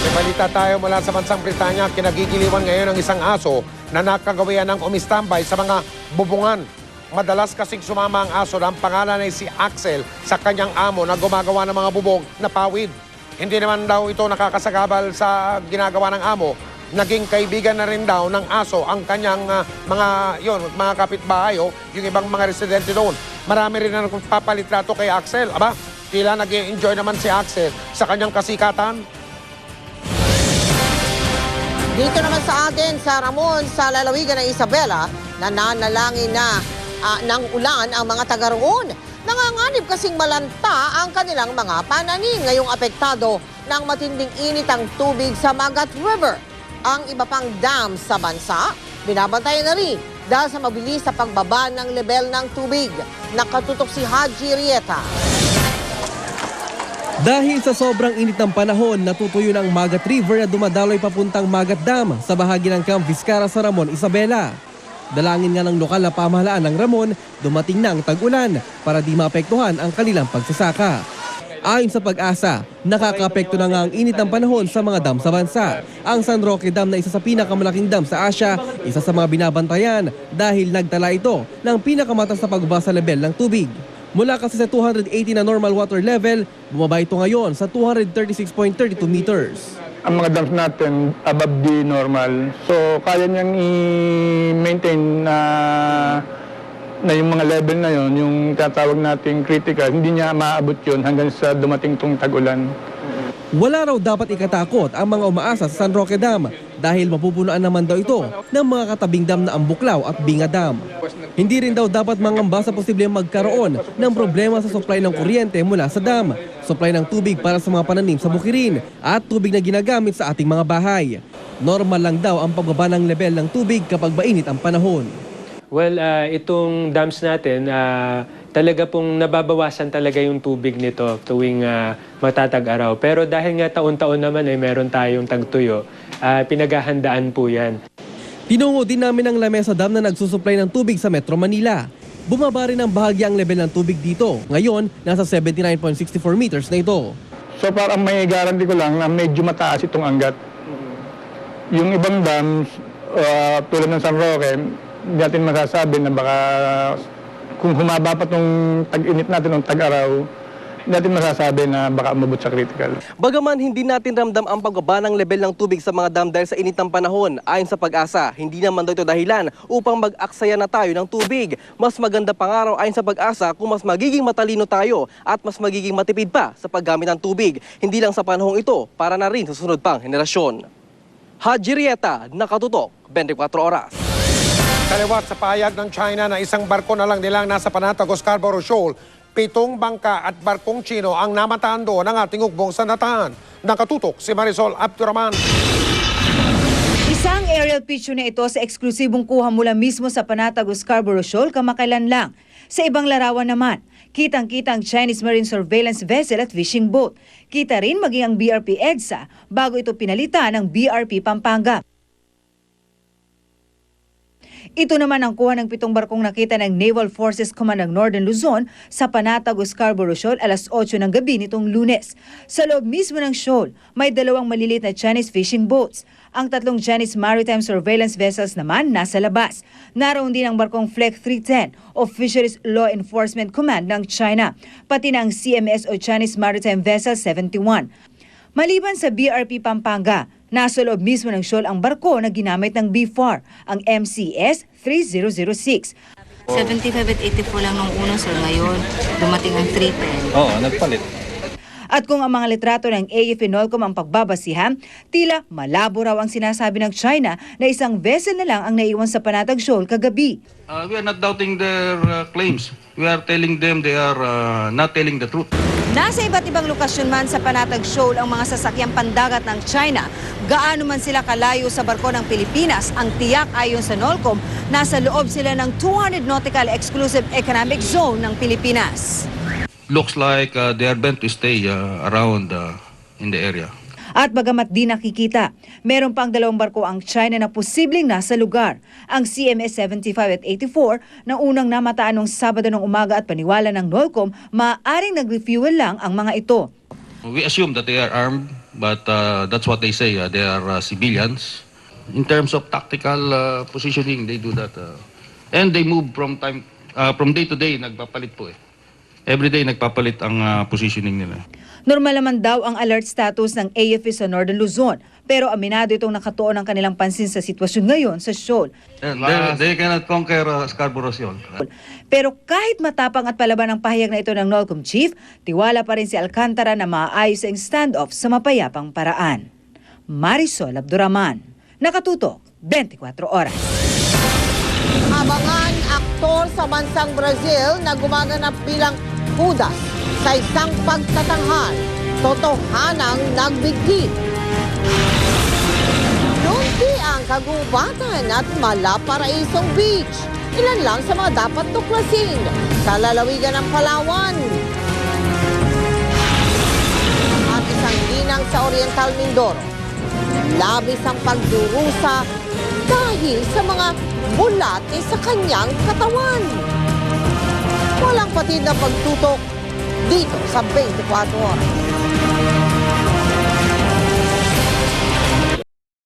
May balita tayo mula sa bansang Britanya. Kinagigiliwan ngayon ng isang aso na nakagawian ng umistambay sa mga bubungan. Madalas kasing sumama ang aso na ang pangalan ay si Axel sa kanyang amo na gumagawa ng mga bubong na pawid. Hindi naman daw ito nakakasagabal sa ginagawa ng amo. Naging kaibigan na rin daw ng aso ang kanyang mga kapitbahay o yung ibang mga residente doon. Marami rin na nagpapalitrato kay Axel. Aba, tila nag-enjoy naman si Axel sa kanyang kasikatan. Dito naman sa atin, sa Ramon, sa lalawigan ng Isabela, nananalangin na ng ulan ang mga taga roon. Nanganganib kasing malanta ang kanilang mga pananim ngayong apektado ng matinding init ang tubig sa Magat River. Ang iba pang dam sa bansa, binabantayan na rin dahil sa mabilis sa pagbaba ng level ng tubig. Nakatutok si Haji Rieta. Dahil sa sobrang init ng panahon, natutuyo ng Magat River na dumadaloy papuntang Magat Dam sa bahagi ng Camp Vizcara sa Ramon, Isabela. Dalangin nga ng lokal na pamahalaan ng Ramon, dumating na ang tag-ulan para di maapektuhan ang kanilang pagsasaka. Ayon sa Pag-asa, nakakaapekto na nga ang init ng panahon sa mga dam sa bansa. Ang San Roque Dam na isa sa pinakamalaking dam sa Asia, isa sa mga binabantayan dahil nagtala ito ng pinakamataas na pagbaba sa level ng tubig. Mula kasi sa 280 na normal water level, bumaba ito ngayon sa 236.32 meters. Ang mga dams natin above the normal. So kaya niyang i-maintain na yung mga level na yon, yung tatawag nating critical, hindi niya maaabot yun hanggang sa dumating tong tag-ulan. Wala raw dapat ikatakot ang mga umaasa sa San Roque Dam dahil mapupunuan naman daw ito ng mga katabing dam na Ambuklaw at Binga Dam. Hindi rin daw dapat mangamba sa posibleng magkaroon ng problema sa supply ng kuryente mula sa dam, supply ng tubig para sa mga pananim sa bukirin at tubig na ginagamit sa ating mga bahay. Normal lang daw ang pagbaba ng level ng tubig kapag mainit ang panahon. Well, itong dams natin, talaga pong nababawasan talaga yung tubig nito tuwing matatag-araw. Pero dahil nga taon-taon naman ay meron tayong tagtuyo, pinaghahandaan po yan. Tinungo din namin ang Lamesa Dam na nagsusupply ng tubig sa Metro Manila. Bumaba rin ang bahagi ang level ng tubig dito. Ngayon, nasa 79.64 meters na ito. So parang may guarantee ko lang na medyo mataas itong anggat. Yung ibang dams, tulad ng San Roque, hindi natin masasabi na baka kung humaba pa itong tag-init natin o tag-araw, hindi natin masasabi na baka umabot sa critical. Bagaman hindi natin ramdam ang pagbaba ng level ng tubig sa mga dam dahil sa init ng panahon, ayon sa Pag-asa, hindi naman daw ito dahilan upang mag-aksaya na tayo ng tubig. Mas maganda pang araw ayon sa Pag-asa kung mas magiging matalino tayo at mas magiging matipid pa sa paggamit ng tubig. Hindi lang sa panahong ito, para na rin sa sunod pang henerasyon. Haji Rieta, Nakatutok, 24 Oras. Kaliwat sa pahayag ng China na isang barko na lang nilang nasa Panatag o Scarborough Shoal, 7 bangka at barkong Chino ang namataan doon ng ating ugbong sa Natahan. Nakatutok si Marisol Abduraman. Isang aerial picture na ito sa eksklusibong kuha mula mismo sa Panatag o Scarborough Shoal kamakailan lang. Sa ibang larawan naman, kitang-kita ang Chinese Marine Surveillance Vessel at fishing boat. Kita rin maging ang BRP EDSA bago ito pinalitan ng BRP Pampanga. Ito naman ang kuha ng 7 barkong nakita ng Naval Forces Command ng Northern Luzon sa Panatag o Scarborough Shoal alas 8 ng gabi nitong Lunes. Sa loob mismo ng shoal, may 2 maliliit na Chinese fishing boats. Ang 3 Chinese Maritime Surveillance Vessels naman nasa labas. Naroon din ang barkong Fleck 310 o Fisheries Law Enforcement Command ng China, pati na ang CMS o Chinese Maritime Vessel 71. Maliban sa BRP Pampanga, nasa loob mismo ng shoal ang barko na ginamit ng BFAR, ang MCS 3006. 75 at 84 lang nung una, sir. Ngayon, dumating ang 310. Oo, nagpalit. At kung ang mga litrato ng AFP Nolcom ang pagbabasihan, tila malabo raw ang sinasabi ng China na isang vessel na lang ang naiwan sa Panatag Shoal kagabi. We are not doubting their claims. We are telling them they are not telling the truth. Nasa iba't ibang lokasyon man sa Panatag Shoal ang mga sasakyang pandagat ng China. Gaano man sila kalayo sa barko ng Pilipinas, ang tiyak ayon sa Nolcom, nasa loob sila ng 200 Nautical Exclusive Economic Zone ng Pilipinas. Looks like they are meant to stay around in the area. At bagamat di nakikita, meron pang 2 barko ang China na posibleng nasa lugar. Ang CMS 75 at 84 na unang namataan noong Sabado ng umaga at paniwala ng Nolcom, maaaring nag-refuel lang ang mga ito. We assume that they are armed but that's what they say. They are civilians. In terms of tactical positioning, they do that. And they move from day to day, nagpapalit po eh. Every day nagpapalit ang positioning nila. Normal naman daw ang alert status ng AFP sa Northern Luzon, pero aminado itong nakatuon ang kanilang pansin sa sitwasyon ngayon sa Shoal. They cannot conquer Scarborough Shoal. Pero kahit matapang at palaban ang pahayag na ito ng NOLCOM Chief, tiwala pa rin si Alcantara na maayos ang standoff sa mapayapang paraan. Marisol Abduraman, Nakatutok, 24 Oras. Abangan aktor sa bansang Brazil na gumaganap bilang Judas sa isang pagtatanghal. Totohanang nagbigti. Lunti ang kagubatan at Malaparaisong Beach. Ilan lang sa mga dapat tuklasin sa lalawigan ng Palawan. At isang ginang sa Oriental Mindoro. Labis ang pagdurusa dahil sa mga bulate sa kanyang katawan. Walang patid na pagtutok dito sa 24 Oras.